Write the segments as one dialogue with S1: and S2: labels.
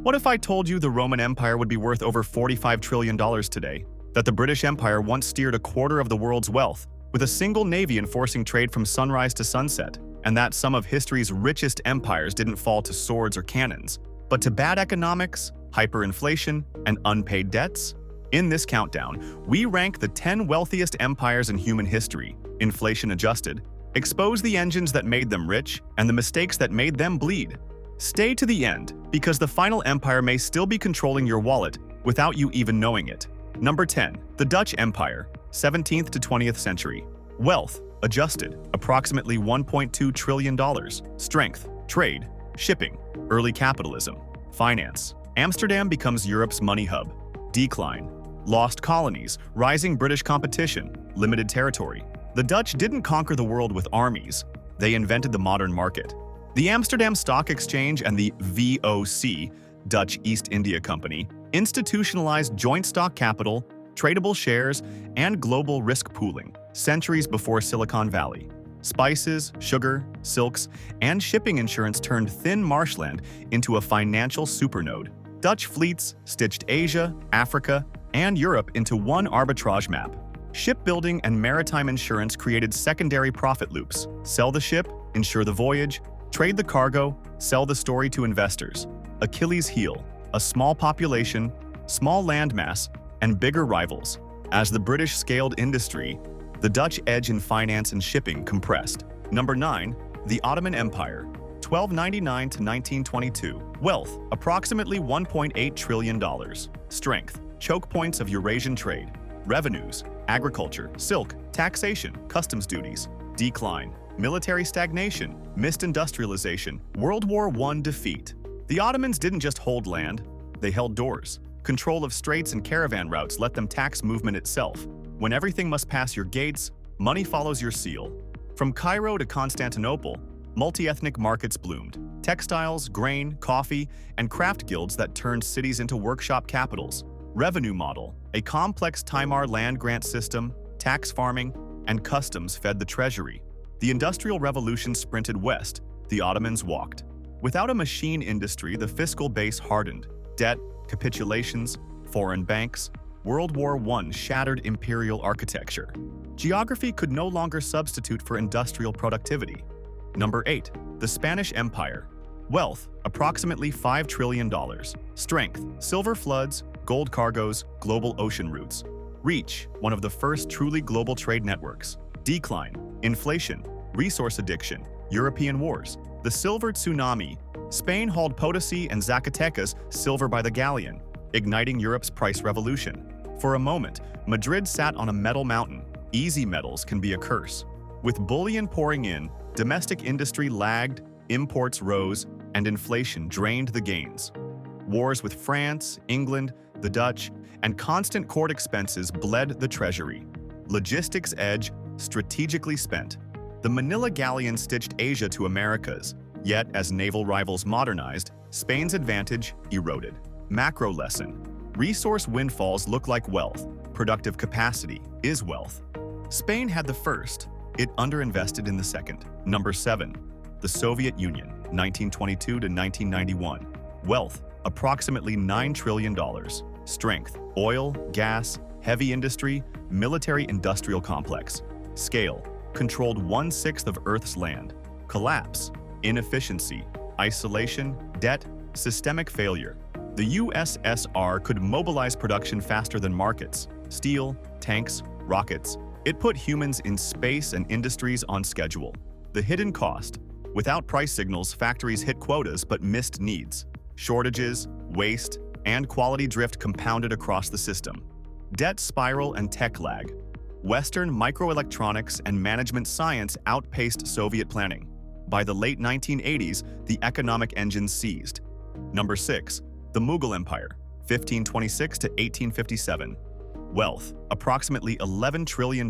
S1: What if I told you the Roman Empire would be worth over $45 trillion today? That the British Empire once steered a quarter of the world's wealth, with a single navy enforcing trade from sunrise to sunset, and that some of history's richest empires didn't fall to swords or cannons, but to bad economics, hyperinflation, and unpaid debts? In this countdown, we rank the 10 wealthiest empires in human history, inflation adjusted, expose the engines that made them rich and the mistakes that made them bleed. Stay to the end, because the final empire may still be controlling your wallet without you even knowing it. Number 10. The Dutch Empire, 17th to 20th century. Wealth, adjusted, approximately $1.2 trillion. Strength, trade, shipping, early capitalism, finance. Amsterdam becomes Europe's money hub. Decline, lost colonies, rising British competition, limited territory. The Dutch didn't conquer the world with armies. They invented the modern market. The Amsterdam Stock Exchange and the VOC, Dutch East India Company, institutionalized joint stock capital, tradable shares, and global risk pooling, centuries before Silicon Valley. Spices, sugar, silks, and shipping insurance turned thin marshland into a financial supernode. Dutch fleets stitched Asia, Africa, and Europe into one arbitrage map. Shipbuilding and maritime insurance created secondary profit loops. Sell the ship, insure the voyage, trade the cargo, sell the story to investors. Achilles' heel, a small population, small landmass, and bigger rivals. As the British scaled industry, the Dutch edge in finance and shipping compressed. Number 9. The Ottoman Empire, 1299 to 1922. Wealth, approximately $1.8 trillion. Strength, choke points of Eurasian trade. Revenues, agriculture, silk, taxation, customs duties. Decline, military stagnation, missed industrialization, World War I defeat. The Ottomans didn't just hold land, they held doors. Control of straits and caravan routes let them tax movement itself. When everything must pass your gates, money follows your seal. From Cairo to Constantinople, multi-ethnic markets bloomed. Textiles, grain, coffee, and craft guilds that turned cities into workshop capitals. Revenue model, a complex Timar land grant system, tax farming, and customs fed the treasury. The Industrial Revolution sprinted west, the Ottomans walked. Without a machine industry, the fiscal base hardened. Debt, capitulations, foreign banks, World War I shattered imperial architecture. Geography could no longer substitute for industrial productivity. Number 8. The Spanish Empire. Wealth, approximately $5 trillion. Strength, silver floods, gold cargoes, global ocean routes. Reach, one of the first truly global trade networks. Decline, inflation, resource addiction, European wars. The silver tsunami. Spain hauled Potosi and Zacatecas silver by the galleon, igniting Europe's price revolution. For a moment, Madrid sat on a metal mountain. Easy metals can be a curse. With bullion pouring in, domestic industry lagged, imports rose, and inflation drained the gains. Wars with France, England, the Dutch, and constant court expenses bled the treasury. Logistics edge, strategically spent. The Manila galleon stitched Asia to Americas, yet as naval rivals modernized, Spain's advantage eroded. Macro lesson: resource windfalls look like wealth. Productive capacity is wealth. Spain had the first, it underinvested in the second. Number 7. The Soviet Union, 1922 to 1991. Wealth, approximately $9 trillion. Strength, oil, gas, heavy industry, military-industrial complex. Scale, controlled 1/6 of Earth's land. Collapse, inefficiency, isolation, debt, systemic failure. The USSR could mobilize production faster than markets. Steel, tanks, rockets. It put humans in space and industries on schedule. The hidden cost. Without price signals, factories hit quotas but missed needs. Shortages, waste, and quality drift compounded across the system. Debt spiral and tech lag. Western microelectronics and management science outpaced Soviet planning. By the late 1980s, the economic engine seized. Number 6. The Mughal Empire, 1526 to 1857. Wealth, approximately $11 trillion.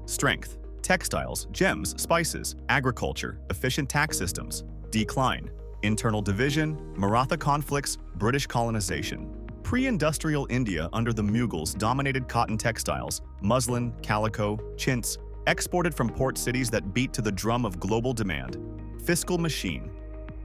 S1: Strength, textiles, gems, spices, agriculture, efficient tax systems. Decline, internal division, Maratha conflicts, British colonization. Pre-industrial India under the Mughals dominated cotton textiles, muslin, calico, chintz, exported from port cities that beat to the drum of global demand. Fiscal machine.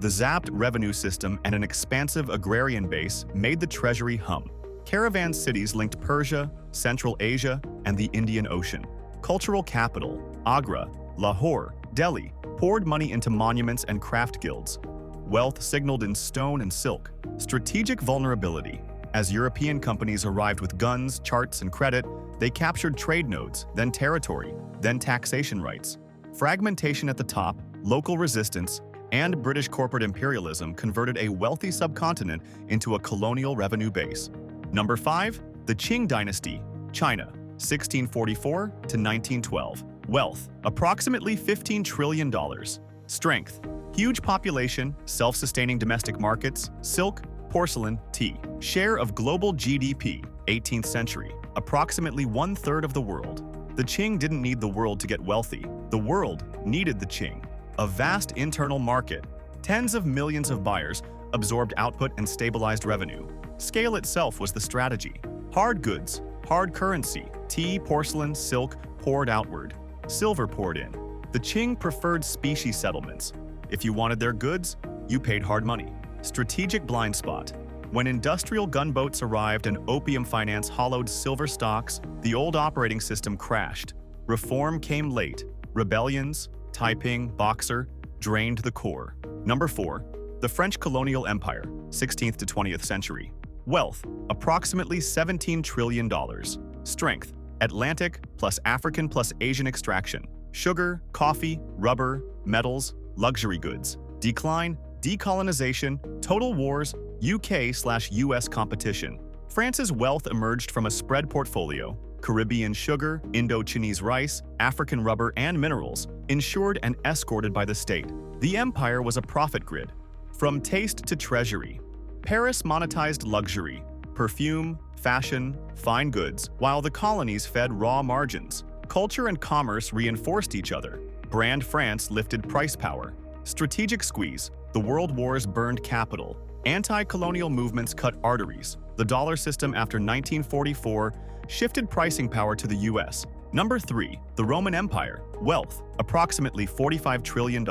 S1: The zapped revenue system and an expansive agrarian base made the treasury hum. Caravan cities linked Persia, Central Asia, and the Indian Ocean. Cultural capital, Agra, Lahore, Delhi, poured money into monuments and craft guilds. Wealth signaled in stone and silk. Strategic vulnerability. As European companies arrived with guns, charts, and credit, they captured trade nodes, then territory, then taxation rights. Fragmentation at the top, local resistance, and British corporate imperialism converted a wealthy subcontinent into a colonial revenue base. Number 5. The Qing Dynasty, China, 1644 to 1912. Wealth, approximately $15 trillion. Strength, huge population, self-sustaining domestic markets, silk, porcelain, tea. Share of global GDP, 18th century, approximately 1/3 of the world. The Qing didn't need the world to get wealthy. The world needed the Qing. A vast internal market, tens of millions of buyers, absorbed output and stabilized revenue. Scale itself was the strategy. Hard goods, hard currency, tea, porcelain, silk poured outward. Silver poured in. The Qing preferred specie settlements. If you wanted their goods, you paid hard money. Strategic blind spot. When industrial gunboats arrived and opium finance hollowed silver stocks, the old operating system crashed. Reform came late. Rebellions, Taiping, Boxer, drained the core. Number 4. The French colonial empire, 16th to 20th century. Wealth, approximately $17 trillion. Strength, Atlantic plus African plus Asian extraction. Sugar, coffee, rubber, metals, luxury goods. Decline, decolonization, total wars, UK/US competition. France's wealth emerged from a spread portfolio. Caribbean sugar, Indo-Chinese rice, African rubber, and minerals, insured and escorted by the state. The empire was a profit grid. From taste to treasury. Paris monetized luxury, perfume, fashion, fine goods, while the colonies fed raw margins. Culture and commerce reinforced each other. Brand France lifted price power. Strategic squeeze. The world wars burned capital. Anti-colonial movements cut arteries. The dollar system after 1944 shifted pricing power to the US. Number 3. The Roman Empire. Wealth, approximately $45 trillion.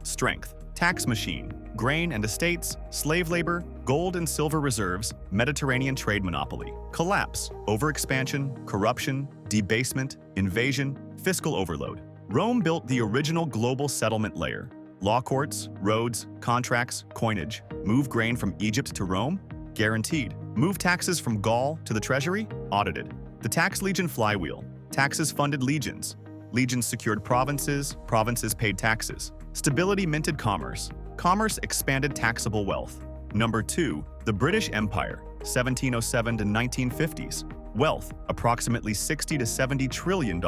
S1: Strength, tax machine, grain and estates, slave labor, gold and silver reserves, Mediterranean trade monopoly. Collapse, overexpansion, corruption, debasement, invasion, fiscal overload. Rome built the original global settlement layer. Law courts, roads, contracts, coinage. Move grain from Egypt to Rome? Guaranteed. Move taxes from Gaul to the treasury? Audited. The tax legion flywheel. Taxes funded legions. Legions secured provinces, provinces paid taxes. Stability minted commerce. Commerce expanded taxable wealth. Number 2. The British Empire, 1707 to 1950s. Wealth, approximately $60 to $70 trillion.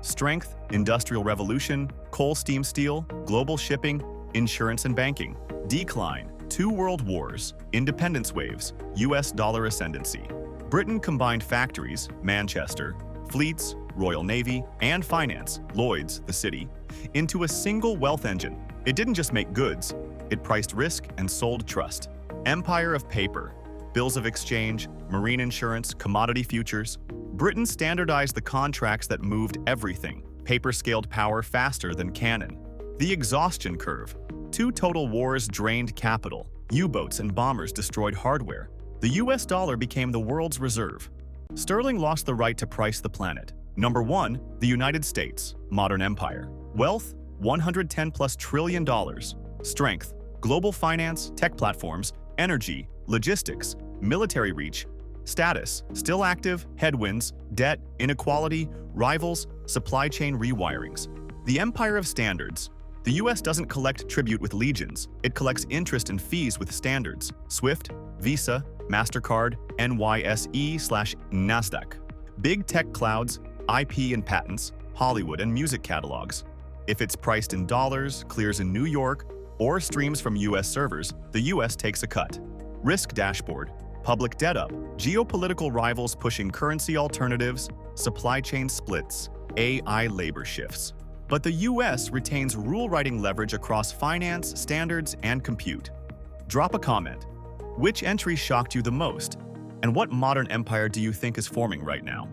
S1: Strength, industrial revolution, coal steam steel, global shipping, insurance and banking. Decline, 2 world wars, independence waves, US dollar ascendancy. Britain combined factories, Manchester, fleets, Royal Navy, and finance, Lloyd's, the city, into a single wealth engine. It didn't just make goods, it priced risk and sold trust. Empire of paper, bills of exchange, marine insurance, commodity futures. Britain standardized the contracts that moved everything. Paper scaled power faster than cannon. The exhaustion curve. 2 total wars drained capital. U-boats and bombers destroyed hardware. The US dollar became the world's reserve. Sterling lost the right to price the planet. Number 1, the United States, modern empire. Wealth, $110+ trillion. Strength, global finance, tech platforms, energy, logistics, military reach. Status, still active, headwinds, debt, inequality, rivals, supply chain rewirings. The empire of standards. The US doesn't collect tribute with legions, it collects interest and fees with standards. SWIFT, Visa, MasterCard, NYSE/NASDAQ. Big tech clouds, IP and patents, Hollywood and music catalogs. If it's priced in dollars, clears in New York, or streams from US servers, the US takes a cut. Risk dashboard, public debt up, geopolitical rivals pushing currency alternatives, supply chain splits, AI labor shifts. But the US retains rule-writing leverage across finance, standards, and compute. Drop a comment. Which entry shocked you the most? And what modern empire do you think is forming right now?